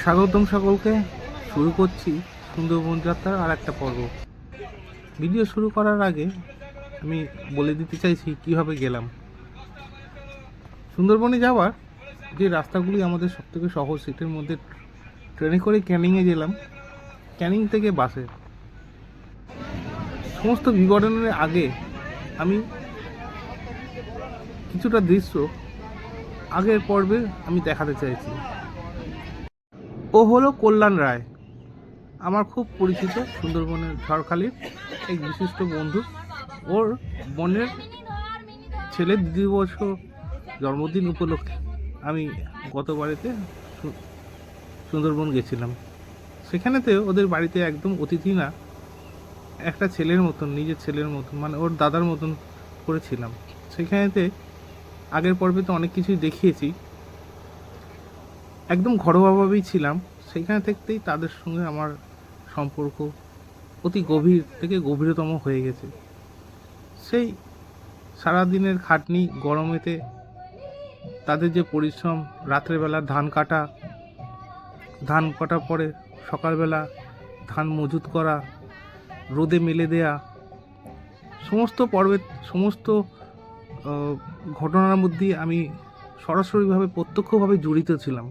স্বাগতম সকলকে। শুরু করছি সুন্দরবন যাত্রার আর একটা পর্ব। ভিডিও শুরু করার আগে আমি বলে দিতে চাইছি কিভাবে গেলাম। সুন্দরবনে যাওয়ার যে রাস্তাগুলি আমাদের সবথেকে সহজ, সেটার মধ্যে ট্রেনে করে ক্যানিংয়ে গেলাম, ক্যানিং থেকে বাসে। সমস্ত বিবরণের আগে আমি কিছুটা দৃশ্য আগের পর্বে আমি দেখাতে চাইছি। ও হলো কল্যাণ রায়, আমার খুব পরিচিত সুন্দরবনের ঝড়খালির এক বিশিষ্ট বন্ধু। ওর বোনের ছেলের দ্বিতীয় জন্মদিন উপলক্ষে আমি গত বাড়িতে সুন্দরবন গেছিলাম। সেখানেতে ওদের বাড়িতে একদম অতিথি না, একটা ছেলের মতন, নিজের ছেলের মতন, মানে ওর দাদার মতন করেছিলাম। সেখানেতে আগের পর্বে তো অনেক কিছুই দেখিয়েছি, একদম ঘরোয়াভাবেই ছিলাম। সেখানে থেকেই তাদের সঙ্গে আমার সম্পর্ক অতি গভীর থেকে গভীরতম হয়ে গেছে। সেই সারাদিনের খাটনি, গরমেতে তাদের যে পরিশ্রম, রাত্রেবেলা ধান কাটার পরে সকালবেলা ধান মজুত করা, রোদে মেলে দেয়া, সমস্ত পর্বের সমস্ত ঘটনার মধ্যে আমি সরাসরিভাবে প্রত্যক্ষভাবে জড়িত ছিলাম।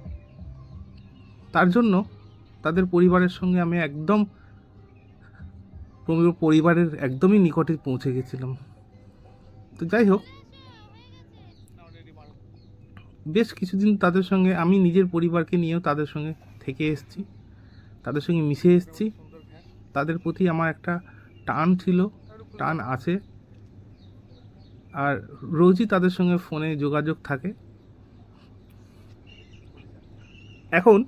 তার জন্য তাদের পরিবারের সঙ্গে আমি একদম পরিবারের একদমই নিকটে পৌঁছে গেছিলাম। তো যাই হোক, বেশ কিছুদিন তাদের সঙ্গে আমি নিজের পরিবারকে নিয়েও তাদের সঙ্গে থেকে এসেছি, তাদের সঙ্গে মিশে এসেছি। তাদের প্রতি আমার একটা টান ছিল, টান আছে, আর রোজই তাদের সঙ্গে ফোনে যোগাযোগ থাকে। এখন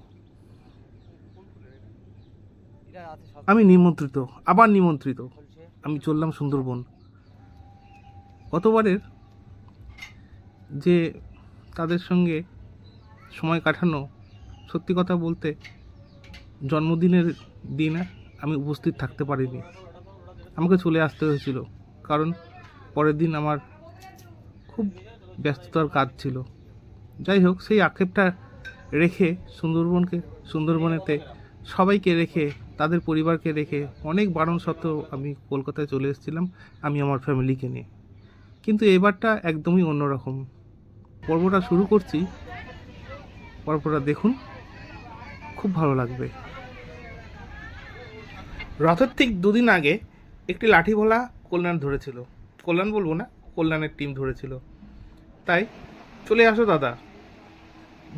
আমি আবার নিমন্ত্রিত আমি চললাম সুন্দরবন। গতবারের যে তাদের সঙ্গে সময় কাটানো, সত্যি কথা বলতে জন্মদিনের দিন আমি উপস্থিত থাকতে পারিনি, আমাকে চলে আসতে হয়েছিল, কারণ পরের দিন আমার খুব ব্যস্ততার কাজ ছিল। যাই হোক, সেই আক্ষেপটা রেখে সুন্দরবনেতে সবাইকে রেখে, তাদের পরিবারকে রেখে, অনেক বারণ সত্ত্বেও আমি কলকাতায় চলে এসেছিলাম, আমি আমার ফ্যামিলিকে নিয়ে। কিন্তু এবারটা একদমই অন্যরকম। পর্বটা শুরু করছি, পর্বটা দেখুন, খুব ভালো লাগবে। রথের ঠিক দুদিন আগে একটি লাঠিভোলা কল্যাণ ধরেছিল, কল্যাণ বলবো না, কল্যাণের টিম ধরেছিল। তাই চলে আসো দাদা,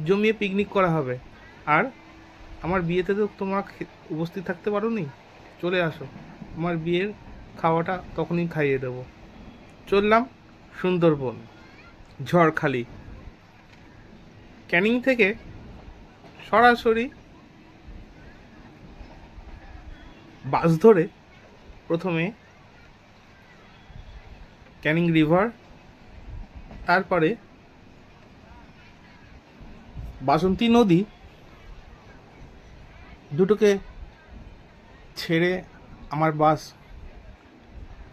জমিয়ে পিকনিক করা হবে। আর আমার বিয়েতে তো তোমরা উপস্থিত থাকতে পারো নি, চলে আসো, আমার বিয়ের খাওয়াটা তখনই খাইয়ে দেবো। চললাম সুন্দরবন ঝড়খালি। ক্যানিং থেকে সরাসরি বাস ধরে প্রথমে ক্যানিং রিভার, তারপরে বাসন্তী নদী, দুটোকে ছেড়ে আমার বাস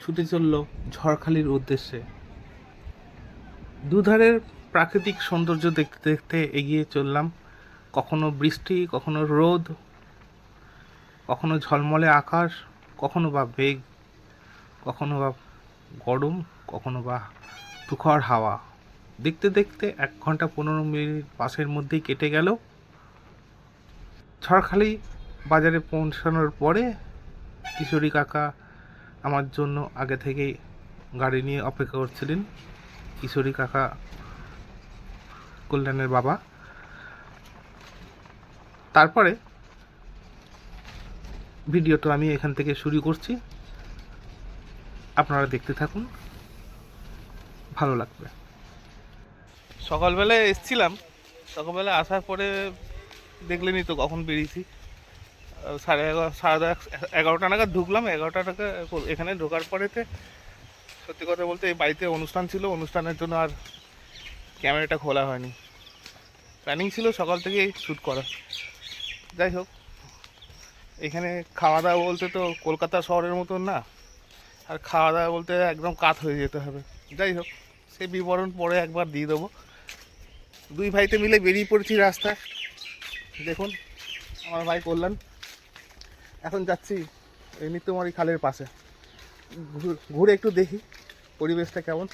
ছুটে চলল ঝড়খালির উদ্দেশ্যে। দুধারের প্রাকৃতিক সৌন্দর্য দেখতে দেখতে এগিয়ে চললাম। কখনো বৃষ্টি, কখনো রোদ, কখনো ঝলমলে আকাশ, কখনো বা মেঘ, কখনো বা গরম, কখনো বা তুখর হাওয়া। দেখতে দেখতে 1 ঘন্টা 15 মিনিট বাসের মধ্যেই কেটে গেল। ঝড়খালি বাজারে পৌঁছানোর পরে কিশোরী কাকা আমার জন্য আগে থেকেই গাড়ি নিয়ে অপেক্ষা করছিলেন। কিশোরী কাকা কল্যাণের বাবা। তারপরে ভিডিওটা আমি এখান থেকে শুরু করছি, আপনারা দেখতে থাকুন, ভালো লাগবে। সকালবেলায় এসছিলাম, সকালবেলা আসার পরে দেখলেনই তো কখন বেরিয়েছি, 11:30 নাগাদ ঢুকলাম। 11টা নাগাদ এখানে ঢোকার পরেতে সত্যি কথা বলতে এই বাড়িতে অনুষ্ঠান ছিল, অনুষ্ঠানের জন্য আর ক্যামেরাটা খোলা হয়নি। প্ল্যানিং ছিল সকাল থেকেই শ্যুট করা। যাই হোক, এখানে খাওয়া দাওয়া বলতে তো কলকাতা শহরের মতন না, আর খাওয়া দাওয়া বলতে একদম কাত হয়ে যেতে হবে। যাই হোক, সেই বিবরণ পরে একবার দিয়ে দেবো। দুই ভাইতে মিলে বেরিয়ে পড়েছি রাস্তায়। দেখুন আমার ভাই কল্যাণ। এখন যাচ্ছি এই নিত্যমারি খালের পাশে, ঘুরে একটু দেখি পরিবেশটা কেমন।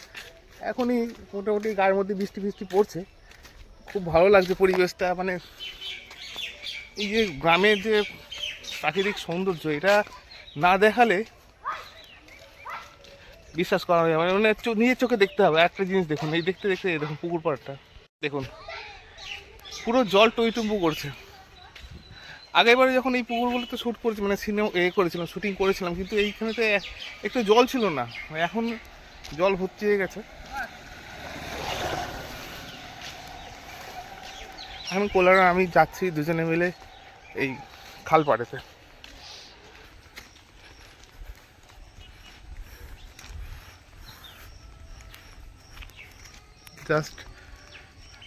এখনই মোটামুটি গায়ের মধ্যে বৃষ্টি ফিষ্টি পড়ছে, খুব ভালো লাগছে পরিবেশটা। মানে এই যে গ্রামের যে প্রাকৃতিক সৌন্দর্য, এটা না দেখালে বিশ্বাস করা যাবে না। মানে নিজের চোখে দেখতে হবে। একটা জিনিস দেখুন, এই দেখতে দেখতে দেখুন পুকুর পাড়টা দেখুন, পুরো জল টইটুম্বু করছে। আগেরবারে যখন এই পুকুরগুলোতে শ্যুট করেছি, মানে সিনেমা করেছিলাম, শুটিং করেছিলাম, কিন্তু এইখানেতে একটু জল ছিল না, এখন জল ভর্তি হয়ে গেছে। এখন কোলার আমি যাচ্ছি দুজনে মিলে এই খাল পাড়েতে। জাস্ট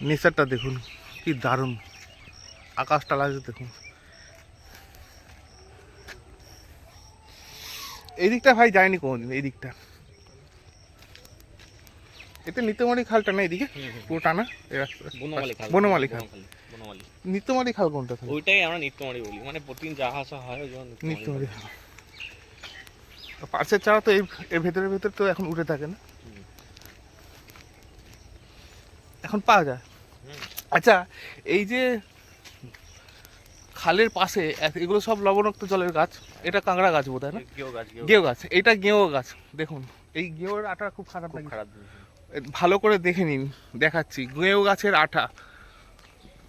নেচারটা দেখুন কি দারুণ, আকাশটা লাগছে দেখুন। এই দিকটা ভাই যায়নি কোনোদিন, এই দিকটা এতে নিত্যমারি খালটা না, এদিকে পুরো টানা বনমালী খাল। নিত্যমারি খাল কোনটা? ওইটাই আমরা নিত্যমারি বলি, মানে প্রতিদিন যা আসা হয় ওই জন্য নিত্যমারি খাল। পার্সের চারা তো এর ভেতরে ভেতরে তো এখন উঠে থাকে না, এখন পাওয়া যায়। আচ্ছা, এই যে খালের পাশে এগুলো সব লবণাক্ত জলের গাছ, এটা কাঁকড়া গাছ বোধ হয় না? গেও গাছ, এটা গেও গাছ। দেখুন এই গেওর আটা খুব খারাপ, ভালো করে দেখে নিন, দেখাচ্ছি। গেও গাছের আঠা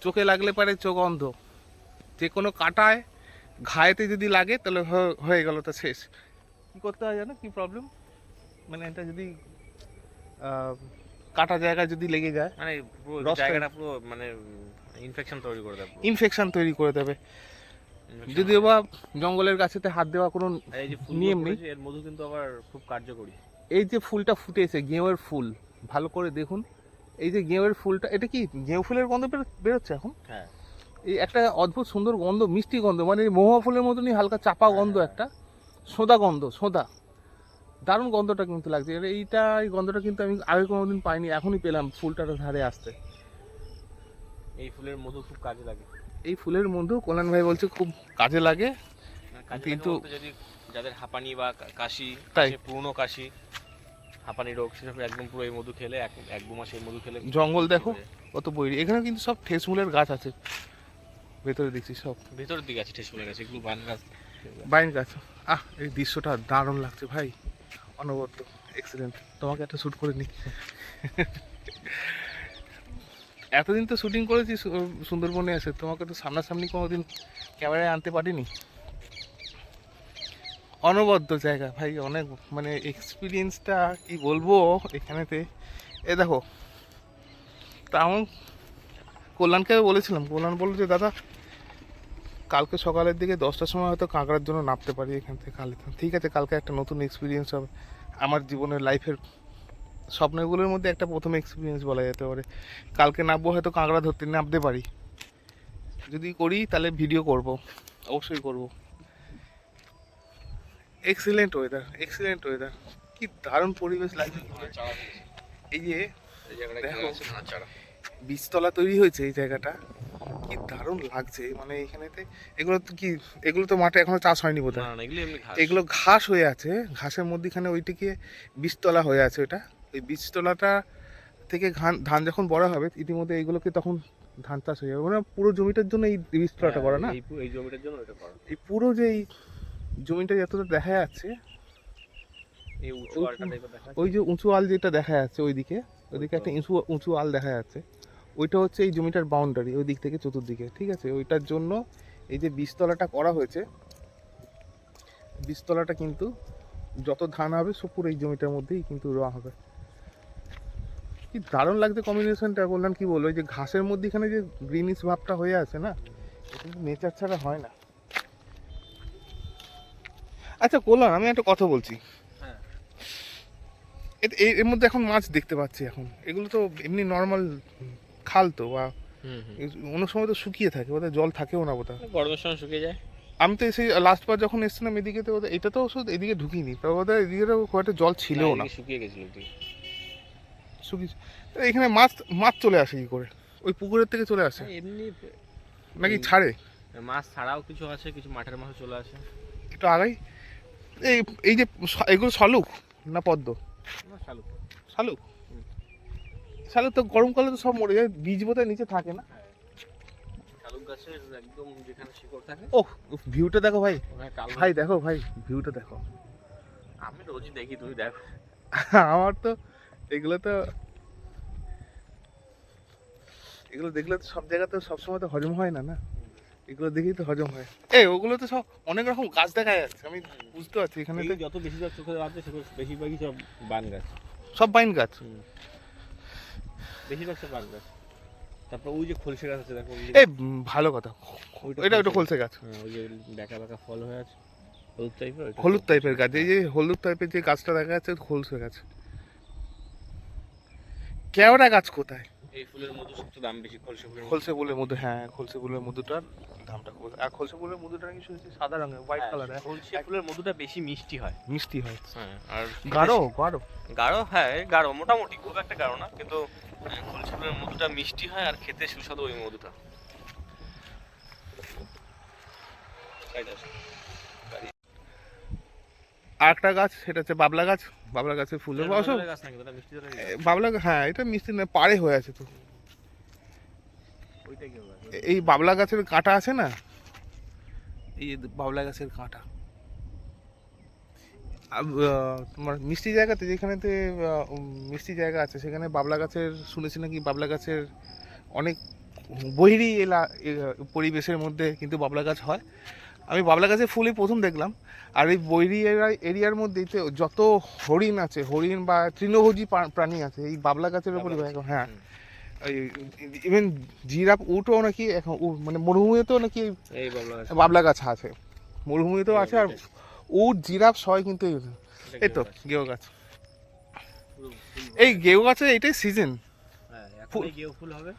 চোখে লাগলে পারে চোখ অন্ধ, যে কোনো কাটায় ঘায়েতে যদি লাগে তাহলে হয়ে গেল, তো শেষ। কী করতে হয় জানো, কী প্রবলেম? মানে এটা যদি কাটা জায়গায় যদি লেগে যায়, মানে পুরো জায়গাটা পুরো মানে ইনফেকশন তৈরি করে দেবে। যদিও বা জঙ্গলের গাছেতে হাত দেওয়া কোনো নিয়ম নেই। এর মধু কিন্তু আবার খুব কার্যকরী। এই যে ফুলটা ফুটেছে, গেঁওয়ের ফুল, ভালো করে দেখুন। এই যে গেঁওয়ের ফুলটা, এটা কি গেঁও ফুলের গন্ধ বেরোচ্ছে এখন? হ্যাঁ, এই একটা অদ্ভুত সুন্দর গন্ধ, মিষ্টি গন্ধ, মানে মহুয়া ফুলের মতনই হালকা চাপা গন্ধ, একটা সোদা গন্ধ, সোদা, দারুণ গন্ধটা কিন্তু লাগছে। এই গন্ধটা কিন্তু আমি আগে কোনোদিন পাইনি, এখনই পেলাম ফুলটার ধারে আসতে। এই ফুলের মধু খুব কাজে লাগে। এই ফুলের মধু কল্যাণ ভাই বলছে খুব কাজে লাগে, কিন্তু যদি যাদের হাঁপানি বা কাশি, তাই পুরনো কাশি, হাঁপানি রোগ, সেসব একদম পুরো এই মধু খেলে, এক দু মাস এই মধু খেলে। জঙ্গল দেখো কত বইরি, এখানে কিন্তু সব ঠেসমূলের গাছ আছে ভেতরে, দেখছি সব ভেতরের দিকে আছে ঠেসমূলের গাছ, এগুলো বাইন গাছ। এই দৃশ্যটা দারুণ লাগছে ভাই, অনবদ্য এক্সিলেন্ট। তোমাকে একটা শ্যুট করে নিই। এতদিন তো শুটিং করেছি সুন্দরবনে এসে, তোমাকে তো সামনাসামনি কোনোদিন ক্যামেরায় আনতে পারিনি। অনবদ্য জায়গা ভাই, অনেক মানে এক্সপিরিয়েন্সটা কি বলবো এখানেতে। এ দেখো, তা আমি কল্যাণকে বলেছিলাম, কল্যাণ বললো যে দাদা কালকে সকালের দিকে 10টার সময় হয়তো কাঁকড়ার জন্য নামতে পারি এখান থেকে খালে। ঠিক আছে, কালকে একটা নতুন এক্সপিরিয়েন্স হবে আমার জীবনের, লাইফের স্বপ্নগুলোর মধ্যে একটা প্রথম এক্সপিরিয়েন্স বলা যেতে পারে। কালকে নামবো, হয়তো কাঁকড়া ধরতে নামতে পারি। যদি করি তাহলে ভিডিও করব, অবশ্যই করব। এক্সিলেন্ট ওয়েদার, এক্সিলেন্ট ওয়েদার, কি দারুণ পরিবেশ লাগছে। এই যে দেখো বীজতলা তৈরি হয়েছে এই জায়গাটা, কি দারুণ লাগছে। মানে এখানেতে এগুলো তো মাঠে এখনো চাষ হয়নি বোধ হয়, এগুলো ঘাস হয়ে আছে, ঘাসের মধ্যেখানে ওইটিকে বীজতলা হয়ে আছে। ওইটা ওই বীজতলাটা থেকে ধান যখন বড় হবে, ইতিমধ্যে এইগুলোকে তখন ধান চাষ হয়ে যাবে। মানে পুরো জমিটার জন্য এই বীজতলাটা করা না, এই জমিটার জন্য এটা করা। এই পুরো যে এই জমিটা যতটা দেখা যাচ্ছে, ওই যে উঁচু আল যেটা দেখা যাচ্ছে ওইদিকে একটা উঁচু আল দেখা যাচ্ছে, ওইটা হচ্ছে এই জমিটার বাউন্ডারি, ওই দিক থেকে চতুর্দিকে। ঠিক আছে, ওইটার জন্য এই যে বীজতলাটা করা হয়েছে, বীজতলাটা কিন্তু যত ধান হবে সব পুরো এই জমিটার মধ্যেই কিন্তু রোয়া হবে। কি দারুণ লাগছে কম্বিনেশনটা, বললাম কি বলবো। ওই যে ঘাসের মধ্যেখানে যে গ্রিনিশ ভাবটা হয়ে আছে না, এটা নেচার ছাড়া হয় না। আচ্ছা কল্যাণ, আমি একটা কথা বলছি, এর মধ্যে এখন মাছ দেখতে পাচ্ছি এখন, এগুলো তো এমনি নর্মাল খাল তো, বা অন্য সময় তো শুকিয়ে থাকে, বোধহয় জল থাকেও না বোধহয়, গরমের সময় শুকিয়ে যায়। আমি তো সেই লাস্ট বার যখন এসেছিলাম এদিকে, তো এটা তো ওষুধ এদিকে ঢুকিনি, তো বোধহয় এদিকে তো খুব একটা জল ছিল না, শুকিয়ে গেছিল, শুকিয়ে। এখানে মাছ চলে আসে কি করে? ওই পুকুরের থেকে চলে আসে এমনি নাকি ছাড়ে? মাছ ছাড়াও কিছু আছে, কিছু মাঠের মাছও চলে আসে। একটু আগেই এই এই যে এগুলো শালুক না পদ্ম? শালুক। শালুক, শালুক তো গরমকালে তো সব মরে যায়, বীজ বোধহয় নিচে থাকে না? শালুক গাছের একদম যেখানে শিকড় থাকে। ওহ, ভিউটা দেখো ভাই, ওখানে কাল ভাই দেখো ভাই, ভিউটা দেখো। আমি রোজই দেখি, তুমি দেখো। আমার তো এগুলো তো, এগুলো দেখলে তো সব জায়গাতে সবসময় তো হজম হয় না, না এগুলো দেখেই তো হজম হয়। ওগুলো তো সব অনেক রকম গাছ দেখা যাচ্ছে, আমি বুঝতে পারছি এখানে তো যত বেশিরভাগ চোখে আছে সেগুলো বেশিরভাগই সব বান গাছ। সব বাইন গাছ। বেশিরভাগ সব বান গাছ। তারপর ওই যে খলসে গাছ আছে দেখো। ভালো কথা, এটা ওটা খোলসে গাছ। ওই যে বেঁকা বেঁকা ফল হয়ে আছে, হলুদ টাইপের। হলুদ টাইপের গাছ, এই যে হলুদ টাইপের যে গাছটা দেখা যাচ্ছে খোলসে গাছ। কেওড়া গাছ কোথায়? এই ফুলের মধু সবচেয়ে দাম বেশি, খলসে ফুলের মধু। খোলসে ফুলের মধু, হ্যাঁ খোলসে ফুলের মধুটার দামটা খুব, আর খোলসে ফুলের মধুটা নাকি শুনেছি সাদা রঙের, হোয়াইট কালারের। খলসে ফুলের মধুটা বেশি মিষ্টি হয়। মিষ্টি হয়। হ্যাঁ, আর গাঢ় গাঢ় গাঢ়, হ্যাঁ গাঢ় মোটামুটি, খুব একটা গাঢ় না, কিন্তু খলসে ফুলের মধুটা মিষ্টি হয় আর খেতে সুস্বাদু ওই মধুটা। আর একটা গাছ, সেটা হচ্ছে বাবলা গাছ। বাবলা গাছের ফুলের অবশ্য গাছ নাকি ওটা মিষ্টি ধরে? বাবলা, হ্যাঁ এটা মিষ্টি না, পাড়ে হয়ে আছে তো। ওইটা কি হবে? এই বাবলা গাছের কাঁটা আছে না, এই যে বাবলা গাছের কাঁটা, তোমার মিষ্টি জায়গাতে, যেখানেতে মিষ্টি জায়গা আছে সেখানে বাবলা গাছের, শুনেছি নাকি বাবলা গাছের অনেক বহিরি পরিবেশের মধ্যে কিন্তু বাবলা গাছ হয়। আমি বাবলা গাছের ফুলই প্রথম দেখলাম। আর এই বৈরি এরিয়ার মধ্যেই তো যত হরিণ আছে, হরিণ বা তৃণভোজী প্রাণী আছে এই বাবলা গাছের উপরই। হ্যাঁ, ইভেন জিরাফ, উটও নাকি এখন মানে মরুভূমিতেও নাকি এই বাবলা গাছ আছে, মরুভূমিতেও আছে। আর উট জিরাফ সবাই কিন্তু এই তো গেও গাছ, এই গেও গাছে এটাই সিজন। ফুল গেও ফুল হবে,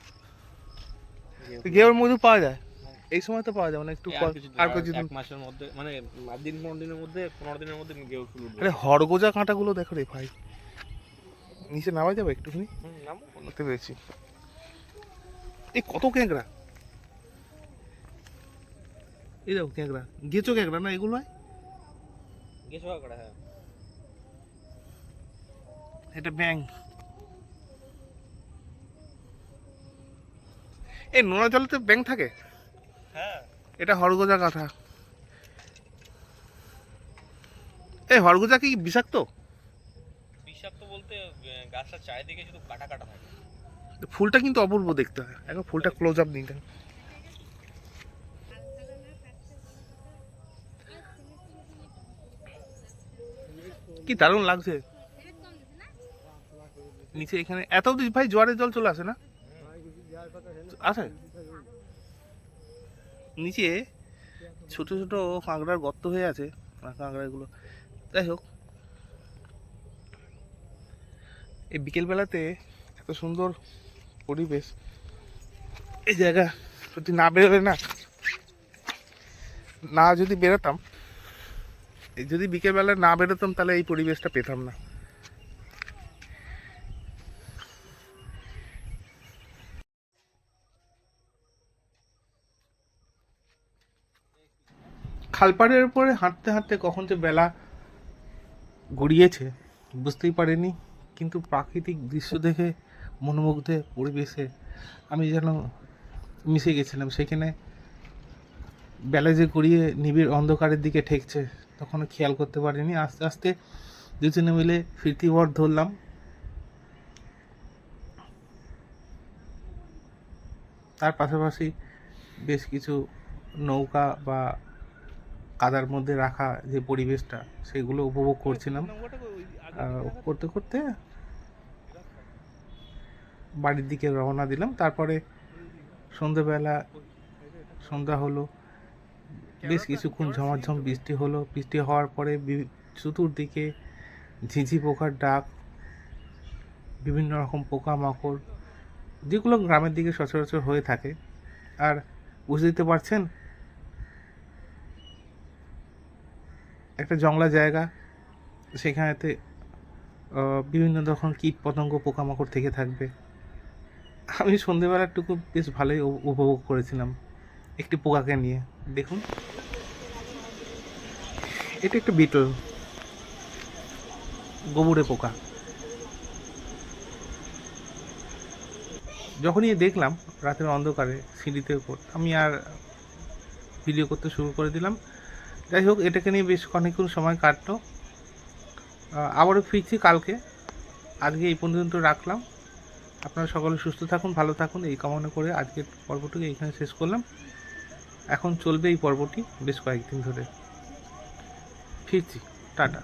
গেওর মধু পাওয়া যায় এই সময় তো, পাওয়া যায় মানে একটু আর কিছুদিন, এক মাসের মধ্যে, মানে 15 দিনের মধ্যে, 15 দিনের মধ্যে গেও ফুল উঠবে। আরে হরগোজা কাঁটাগুলো দেখো রে ভাই, নিচে নামা যাবে একটুখানি? বলতে পেরেছি। এই কত ক্যাংড়া, এই দেখো ক্যাংড়া, গেচো ক্যাংড়া না এগুলো? গেছো কাঁকড়া, হ্যাঁ এটা ব্যাং। এই নোনা জলেতে ব্যাং থাকে? হ্যাঁ, এটা হরগোজা কাঁটা। এই হরগোজা কি বিষাক্ত? বিষাক্ত বলতে গাছটা চারিদিকে শুধু কাটা কাটা থাকে। ফুলটা কিন্তু অপূর্ব দেখতে হয়, এখন ফুলটা ক্লোজ আপ নিন। কি দারুণ লাগছে নিচে এখানে, এত অব্দি ভাই জোয়ারের জল চলে আসে না? আসে নিচে ছোট ছোট কাঁকড়ার গর্ত হয়ে আছে, কাঁকড়াগুলো। যাই হোক, এই বিকেলবেলাতে এত সুন্দর পরিবেশ, এই জায়গা যদি না বেরোলে না যদি বেরোতাম, যদি বিকেলবেলা না বেরোতাম তাহলে এই পরিবেশটা পেতাম না। খালপাড়ের উপরে হাঁটতে হাঁটতে কখন যে বেলা গড়িয়েছে বুঝতেই পারিনি, কিন্তু প্রাকৃতিক দৃশ্য দেখে মনোমুগ্ধে পরিবেশে আমি যেন মিশে গেছিলাম সেখানে। বেলা যে গড়িয়ে নিবিড় অন্ধকারের দিকে ঠেকছে তখনও খেয়াল করতে পারিনি। আস্তে আস্তে দুজনে মিলে ফিরতি পথ ধরলাম। তার পাশাপাশি বেশ কিছু নৌকা বা কাদার মধ্যে রাখা যে পরিবেশটা সেগুলো উপভোগ করছিলাম। করতে করতে বাড়ির দিকে রওনা দিলাম। তারপরে সন্ধ্যা হলো, বেশ কিছুক্ষণ ঝমাঝম বৃষ্টি হলো। বৃষ্টি হওয়ার পরে চতুর্দিকে ঝিঝি পোকার ডাক, বিভিন্ন রকম পোকামাকড়, যেগুলো গ্রামের দিকে সচরাচর হয়ে থাকে। আর বুঝতে পারছেন, একটা জংলা জায়গা, সেখানেতে বিভিন্ন রকম কীট পতঙ্গ পোকামাকড় থেকে থাকবে। আমি সন্ধেবেলাটুকু বেশ ভালোই উপভোগ করেছিলাম। একটি পোকাকে নিয়ে। দেখুন, এটা একটা বিটল, গোবরে পোকা। যখনই দেখলাম রাতের অন্ধকারে সিঁড়িতে উপর, আমি আর ভিডিও করতে শুরু করে দিলাম। যাই হোক, এটাকে নিয়ে বেশ অনেকক্ষণ সময় কাটলো। আবারও ফিরছি কালকে। আজকে এই পর্যন্ত রাখলাম। আপনারা সকলে সুস্থ থাকুন, ভালো থাকুন, এই কামনা করে আজকের পর্বটিকে এইখানে শেষ করলাম। এখন চলবে এই পর্বটি বেশ কয়েকদিন ধরে। ফিরছি, টাটা।